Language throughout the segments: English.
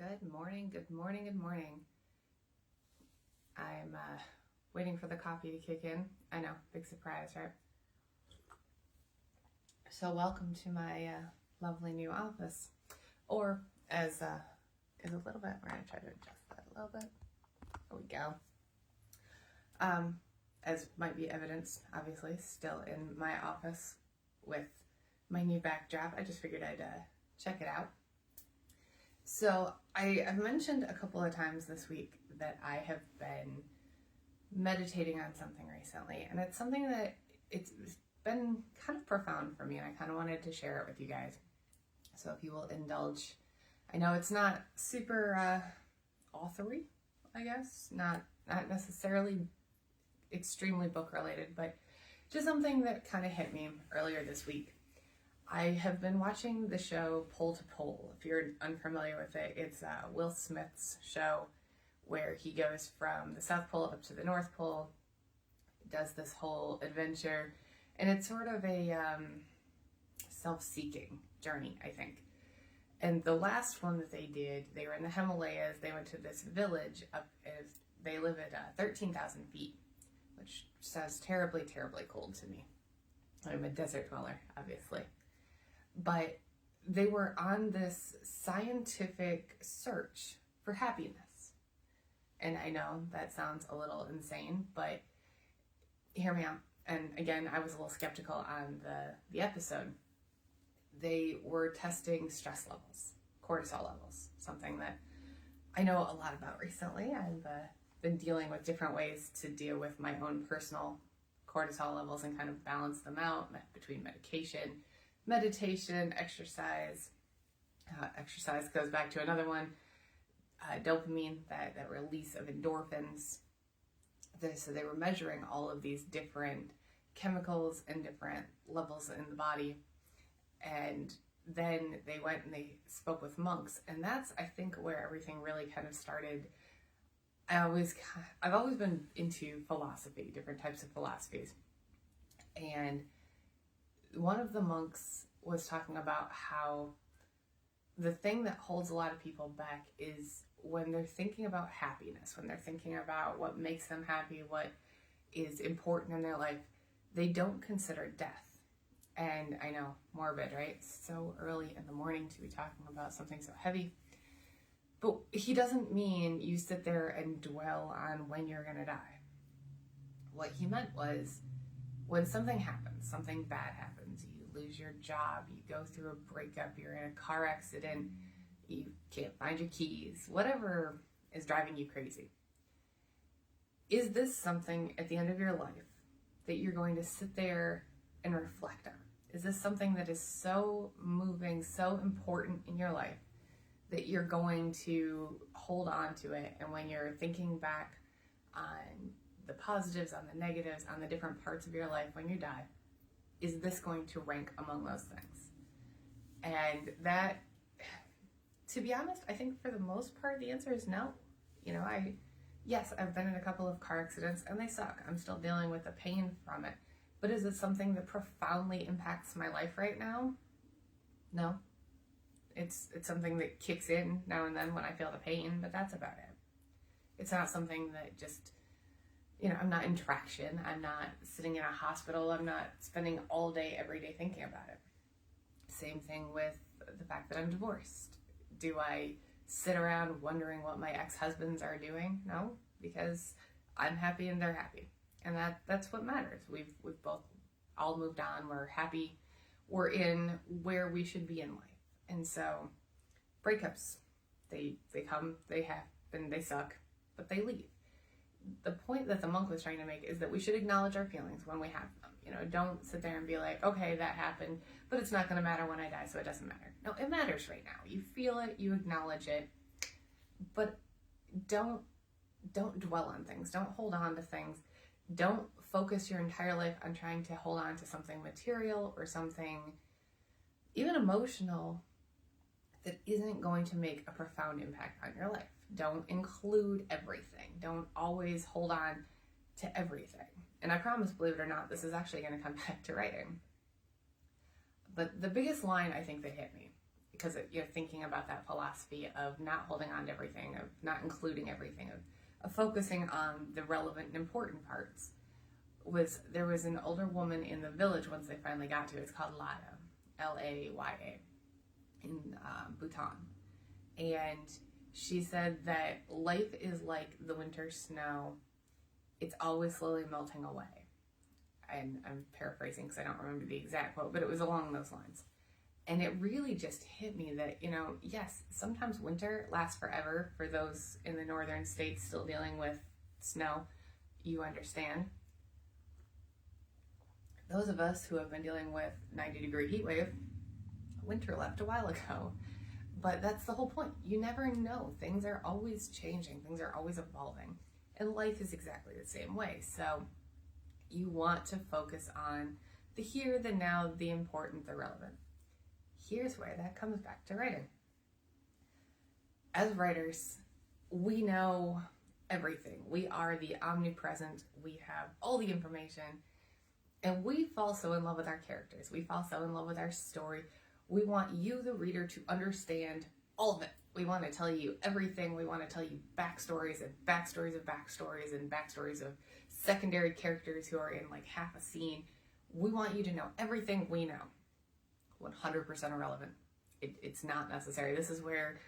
Good morning, good morning, good morning. I'm waiting for the coffee to kick in. I know, big surprise, right? So welcome to my lovely new office. Or as is a little bit, we're gonna try to adjust that a little bit. There we go. As might be evidenced, obviously, still in my office with my new backdrop. I just figured I'd check it out. So I've mentioned a couple of times this week that I have been meditating on something recently, and it's something that it's been kind of profound for me, and I kind of wanted to share it with you guys. So if you will indulge, I know it's not super authory, I guess, not necessarily extremely book related, but just something that kind of hit me earlier this week. I have been watching the show Pole to Pole. If you're unfamiliar with it, it's Will Smith's show where he goes from the South Pole up to the North Pole, does this whole adventure, and it's sort of a self-seeking journey, I think. And the last one that they did, they were in the Himalayas. They went to this village up, they live at 13,000 feet, which sounds terribly, terribly cold to me. I'm a desert dweller, obviously. But they were on this scientific search for happiness. And I know that sounds a little insane, but hear me out. And again, I was a little skeptical on the episode. They were testing stress levels, cortisol levels, something that I know a lot about recently. I've been dealing with different ways to deal with my own personal cortisol levels and kind of balance them out between meditation, exercise. Exercise goes back to another one, dopamine, that release of endorphins. So they were measuring all of these different chemicals and different levels in the body. And then they went and they spoke with monks. And that's, I think, where everything really kind of started. I've always been into philosophy, different types of philosophies. And one of the monks was talking about how the thing that holds a lot of people back is when they're thinking about happiness, when they're thinking about what makes them happy, what is important in their life, they don't consider death. And I know, morbid, right? So early in the morning to be talking about something so heavy. But he doesn't mean you sit there and dwell on when you're going to die. What he meant was when something happens, something bad happens, you lose your job, you go through a breakup, you're in a car accident, you can't find your keys, whatever is driving you crazy. Is this something at the end of your life that you're going to sit there and reflect on? Is this something that is so moving, so important in your life that you're going to hold on to it? And when you're thinking back on the positives, on the negatives, on the different parts of your life when you die, is this going to rank among those things? And that, to be honest, I think for the most part, the answer is no. You know, I've been in a couple of car accidents and they suck. I'm still dealing with the pain from it. But is it something that profoundly impacts my life right now? No. It's something that kicks in now and then when I feel the pain, but that's about it. It's not something that just, I'm not in traction. I'm not sitting in a hospital. I'm not spending all day, every day thinking about it. Same thing with the fact that I'm divorced. Do I sit around wondering what my ex-husbands are doing? No, because I'm happy and they're happy. And that's what matters. We've both all moved on. We're happy. We're in where we should be in life. And so breakups, they come, they happen, they suck, but they leave. The point that the monk was trying to make is that we should acknowledge our feelings when we have them. Don't sit there and be like, okay, that happened, but it's not going to matter when I die, so it doesn't matter. No, it matters right now. You feel it, you acknowledge it, but don't dwell on things. Don't hold on to things. Don't focus your entire life on trying to hold on to something material or something even emotional that isn't going to make a profound impact on your life. Don't include everything. Don't always hold on to everything. And I promise, believe it or not, this is actually going to come back to writing. But the biggest line I think that hit me, because thinking about that philosophy of not holding on to everything, of not including everything, of focusing on the relevant and important parts. There was an older woman in the village once they finally got to it. It's called Laya, Laya, in Bhutan, and she said that life is like the winter snow. It's always slowly melting away. And I'm paraphrasing because I don't remember the exact quote, but it was along those lines. And it really just hit me that, yes, sometimes winter lasts forever. For those in the northern states still dealing with snow, you understand. Those of us who have been dealing with 90-degree heat wave, winter left a while ago. But that's the whole point. You never know. Things are always changing. Things are always evolving. And life is exactly the same way. So you want to focus on the here, the now, the important, the relevant. Here's where that comes back to writing. As writers, we know everything. We are the omnipresent. We have all the information. And we fall so in love with our characters. We fall so in love with our story. We want you, the reader, to understand all of it. We want to tell you everything. We want to tell you backstories and backstories of backstories and backstories of secondary characters who are in like half a scene. We want you to know everything we know. 100% irrelevant. It's not necessary. This is where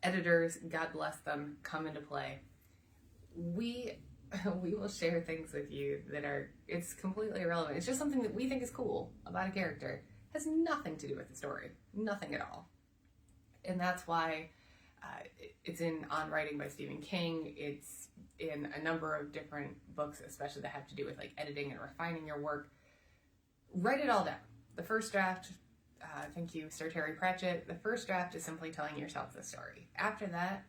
editors, God bless them, come into play. We will share things with you that it's completely irrelevant. It's just something that we think is cool about a character. It has nothing to do with the story. Nothing at all. And that's why it's in On Writing by Stephen King. It's in a number of different books, especially that have to do with like editing and refining your work. Write it all down. The first draft, thank you, Sir Terry Pratchett. The first draft is simply telling yourself the story. After that,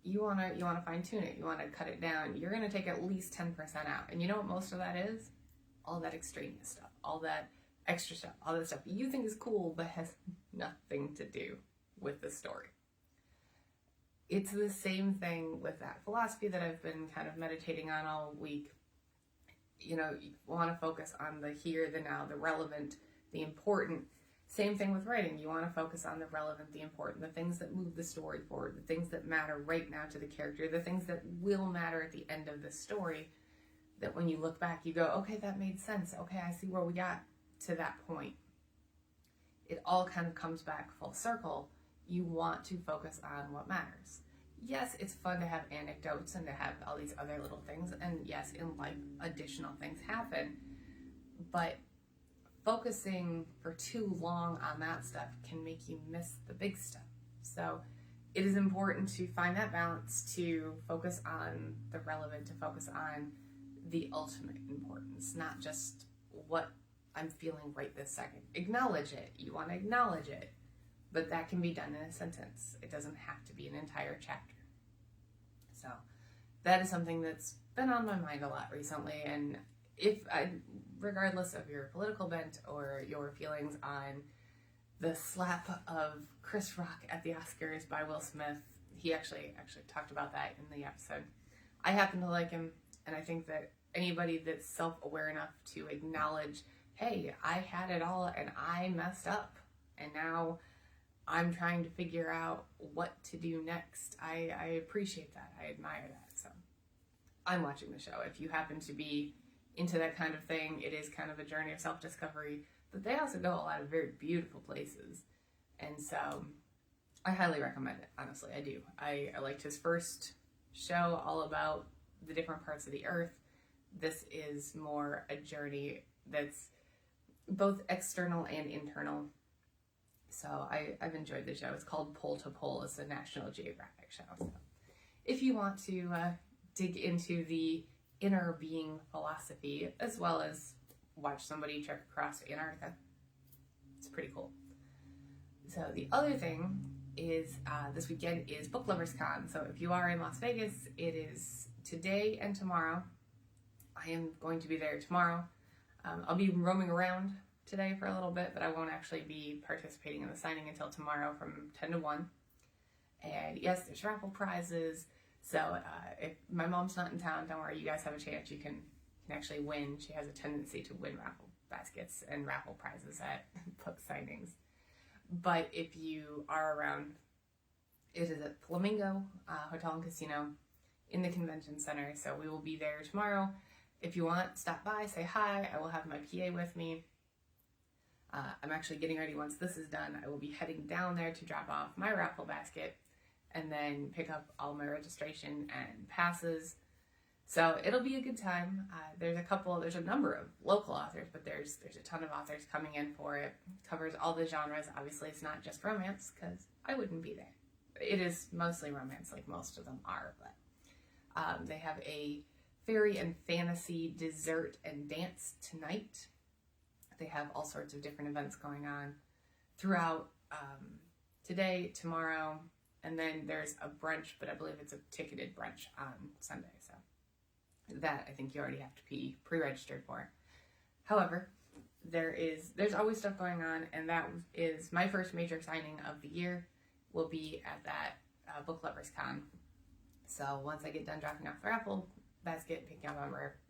you wanna fine tune it. You wanna cut it down. You're gonna take at least 10% out. And you know what most of that is? All that extraneous stuff, all that extra stuff, all that stuff you think is cool but has nothing to do with the story. It's the same thing with that philosophy that I've been kind of meditating on all week. You want to focus on the here, the now, the relevant, the important. Same thing with writing. You want to focus on the relevant, the important, the things that move the story forward, the things that matter right now to the character, the things that will matter at the end of the story, that when you look back, you go, okay, that made sense. Okay, I see where we got to that point. It all kind of comes back full circle. You want to focus on what matters. Yes, it's fun to have anecdotes and to have all these other little things. And yes, in life, additional things happen. But focusing for too long on that stuff can make you miss the big stuff. So it is important to find that balance, to focus on the relevant, to focus on the ultimate importance, not just what I'm feeling right this second. Acknowledge it. You want to acknowledge it. But that can be done in a sentence. It doesn't have to be an entire chapter. So that is something that's been on my mind a lot recently. And regardless of your political bent or your feelings on the slap of Chris Rock at the Oscars by Will Smith, he actually talked about that in the episode. I happen to like him, and I think that anybody that's self-aware enough to acknowledge, hey, I had it all and I messed up, and now I'm trying to figure out what to do next. I appreciate that. I admire that. So I'm watching the show. If you happen to be into that kind of thing, it is kind of a journey of self-discovery, but they also go a lot of very beautiful places. And so I highly recommend it. Honestly, I do. I liked his first show all about the different parts of the earth. This is more a journey that's both external and internal. So I've enjoyed the show. It's called Pole to Pole. It's a National Geographic show. So if you want to dig into the inner being philosophy, as well as watch somebody trek across Antarctica, it's pretty cool. So the other thing is this weekend is Book Lovers Con. So if you are in Las Vegas, it is today and tomorrow. I am going to be there tomorrow. I'll be roaming around today for a little bit, but I won't actually be participating in the signing until tomorrow from 10 to 1. And yes, there's raffle prizes. So if my mom's not in town, don't worry, you guys have a chance. You can actually win. She has a tendency to win raffle baskets and raffle prizes at book signings. But if you are around, it is at Flamingo Hotel and Casino in the convention center. So we will be there tomorrow. If you want, stop by, say hi. I will have my PA with me. I'm actually getting ready. Once this is done, I will be heading down there to drop off my raffle basket and then pick up all my registration and passes. So it'll be a good time. There's a number of local authors, but there's a ton of authors coming in for it. Covers all the genres. Obviously, it's not just romance, because I wouldn't be there. It is mostly romance, like most of them are, but they have a fairy and fantasy dessert and dance tonight. They have all sorts of different events going on throughout today, tomorrow, and then there's a brunch, but I believe it's a ticketed brunch on Sunday, so that I think you already have to be pre-registered for. However, there's always stuff going on, and that is my first major signing of the year will be at that Book Lovers Con. So once I get done dropping off the raffle basket, picking up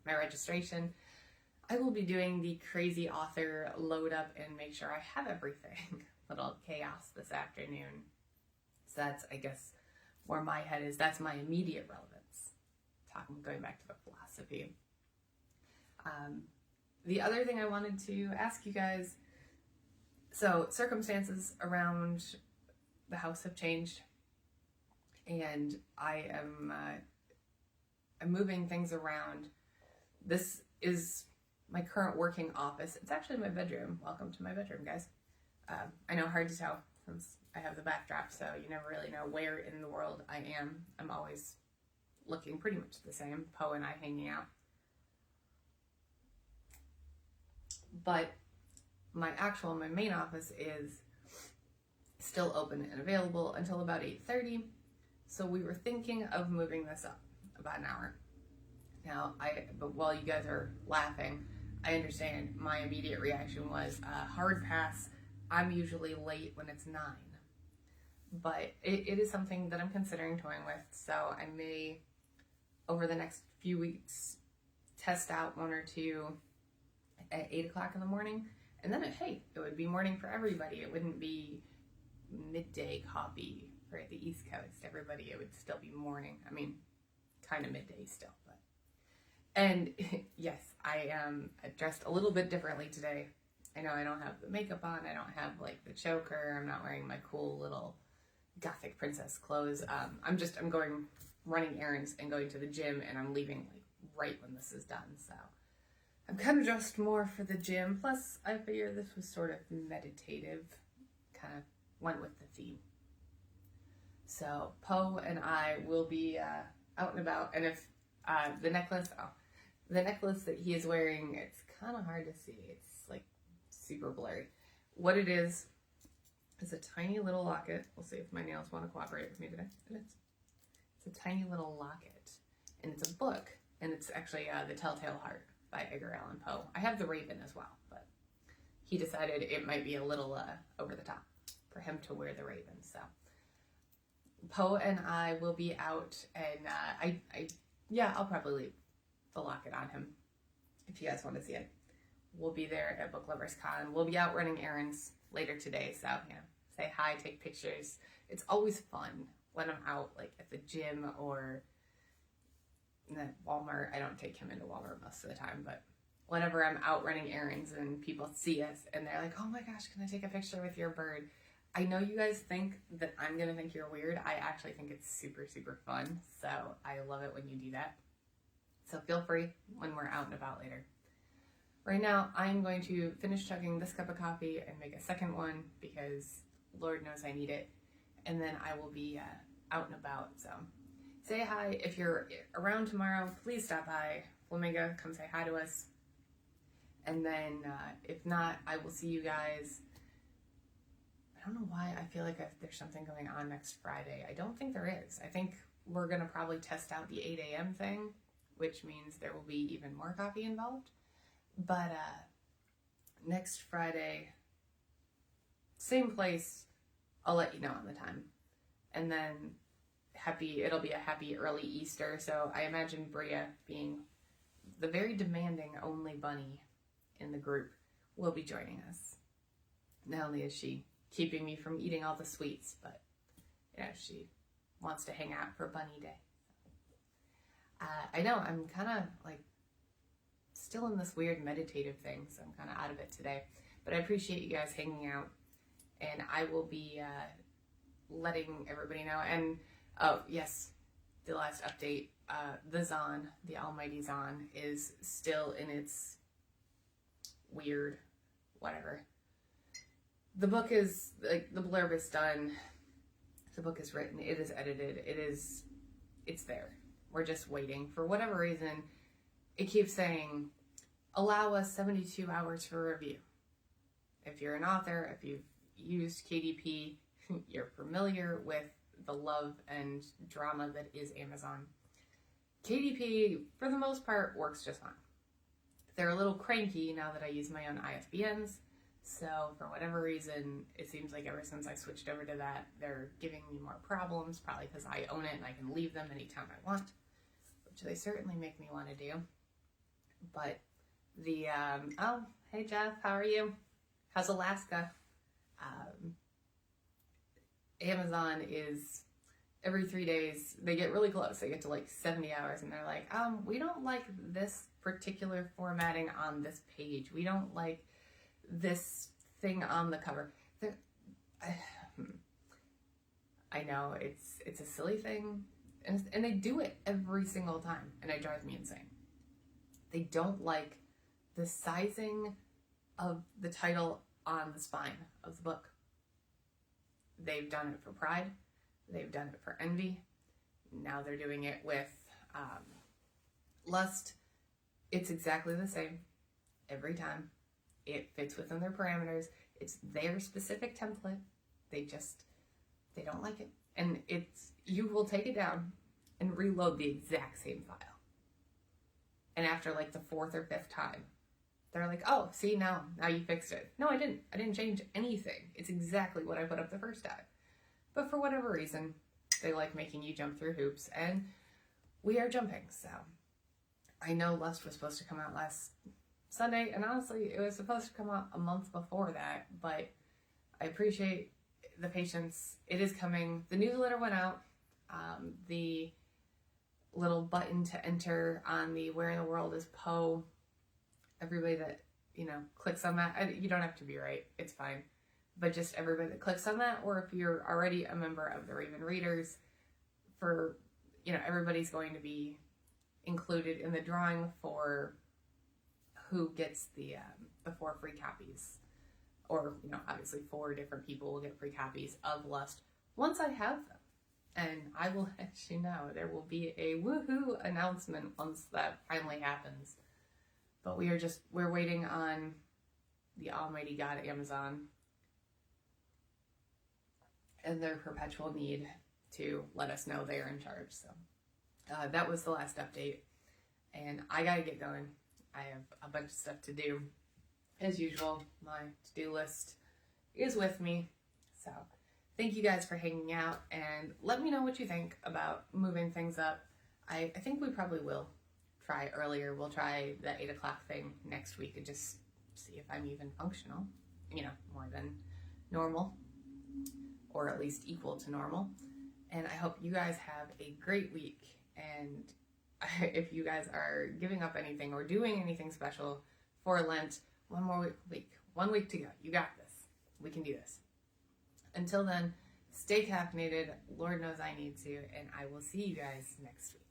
my registration, I will be doing the crazy author load up and make sure I have everything. Little chaos this afternoon. So that's, I guess, where my head is. That's my immediate relevance. Going back to the philosophy. The other thing I wanted to ask you guys, so circumstances around the house have changed, and I'm moving things around. This is my current working office. It's actually my bedroom. Welcome to my bedroom, guys. I know, hard to tell since I have the backdrop, so you never really know where in the world I am. I'm always looking pretty much the same, Poe and I hanging out. But my main office is still open and available until about 8:30. So we were thinking of moving this up about an hour. Now, but while you guys are laughing, I understand my immediate reaction was hard pass. I'm usually late when it's 9. But it is something that I'm considering toying with. So I may, over the next few weeks, test out 1 or 2 at 8 o'clock in the morning. And then, it would be morning for everybody. It wouldn't be midday coffee for the East Coast. Everybody, it would still be morning. I mean, kind of midday still. And yes, I am dressed a little bit differently today. I know I don't have the makeup on. I don't have like the choker. I'm not wearing my cool little gothic princess clothes. I'm going running errands and going to the gym, and I'm leaving like right when this is done. So I'm kind of dressed more for the gym. Plus, I figured this was sort of meditative. Kind of went with the theme. So Poe and I will be out and about. And if the necklace that he is wearing, it's kind of hard to see. It's like super blurry. What it is a tiny little locket. We'll see if my nails want to cooperate with me today. It's a tiny little locket, and it's a book, and it's actually The Telltale Heart by Edgar Allan Poe. I have the Raven as well, but he decided it might be a little over the top for him to wear the Raven. So Poe and I will be out, and I'll probably leave the locket on him if you guys want to see it. We'll be there at Book Lovers Con. We'll be out running errands later today, so say hi, take pictures. It's always fun when I'm out like at the gym or in Walmart. I don't take him into Walmart most of the time, but whenever I'm out running errands and people see us and they're like, oh my gosh, can I take a picture with your bird? I know you guys think that I'm gonna think you're weird. I actually think it's super, super fun. So I love it when you do that. So feel free when we're out and about later. Right now, I'm going to finish chugging this cup of coffee and make a second one because Lord knows I need it. And then I will be out and about. So say hi. If you're around tomorrow, please stop by Flamingo. Come say hi to us. And then if not, I will see you guys. I don't know why I feel like there's something going on next Friday. I don't think there is. I think we're going to probably test out the 8 a.m. thing, which means there will be even more coffee involved. But next Friday, same place, I'll let you know on the time. And then it'll be a happy early Easter. So I imagine Bria, being the very demanding only bunny in the group, will be joining us. Not only is she keeping me from eating all the sweets, but you know, she wants to hang out for Bunny Day. I know I'm kind of like still in this weird meditative thing, so I'm kind of out of it today, but I appreciate you guys hanging out, and I will be letting everybody know. And oh yes, the last update, the Zon, the Almighty Zon, is still in its weird whatever. The book is, like, the blurb is done, the book is written, it is edited, it's there. We're just waiting. For whatever reason, it keeps saying, allow us 72 hours for review. If you're an author, if you've used KDP, you're familiar with the love and drama that is Amazon. KDP, for the most part, works just fine. They're a little cranky now that I use my own ISBNs, so for whatever reason, it seems like ever since I switched over to that, they're giving me more problems, probably because I own it and I can leave them anytime I want, which they certainly make me want to do. But the, oh, hey Jeff, how are you? How's Alaska? Amazon is, every 3 days, they get really close. They get to like 70 hours and they're like, we don't like this particular formatting on this page. We don't like this thing on the cover. I know it's a silly thing, and they do it every single time, and it drives me insane. They don't like the sizing of the title on the spine of the book. They've done it for Pride. They've done it for Envy. Now they're doing it with Lust. It's exactly the same every time. It fits within their parameters. It's their specific template. They don't like it. And you will take it down and reload the exact same file. And after like the 4th or 5th time, they're like, oh, see, now you fixed it. No, I didn't. I didn't change anything. It's exactly what I put up the first time. But for whatever reason, they like making you jump through hoops, and we are jumping. So I know Lust was supposed to come out last Sunday, and honestly, it was supposed to come out a month before that, but I appreciate the patience. It is coming. The newsletter went out. The little button to enter on the Where in the World is Poe, everybody that, clicks on that, you don't have to be right, it's fine, but just everybody that clicks on that, or if you're already a member of the Raven Readers, everybody's going to be included in the drawing for who gets the 4 free copies, or obviously 4 different people will get free copies of Lust once I have them, and I will let you know. There will be a woohoo announcement once that finally happens. But we're waiting on the almighty God Amazon and their perpetual need to let us know they are in charge. So that was the last update, and I gotta get going. I have a bunch of stuff to do. As usual, my to-do list is with me. So thank you guys for hanging out, and let me know what you think about moving things up. I think we probably will try earlier. We'll try the 8 o'clock thing next week and just see if I'm even functional, more than normal, or at least equal to normal. And I hope you guys have a great week. And if you guys are giving up anything or doing anything special for Lent, one week to go. You got this. We can do this. Until then, stay caffeinated. Lord knows I need to, and I will see you guys next week.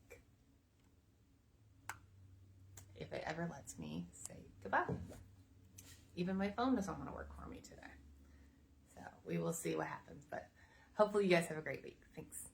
If it ever lets me say goodbye. Even my phone doesn't want to work for me today. So we will see what happens, but hopefully you guys have a great week. Thanks.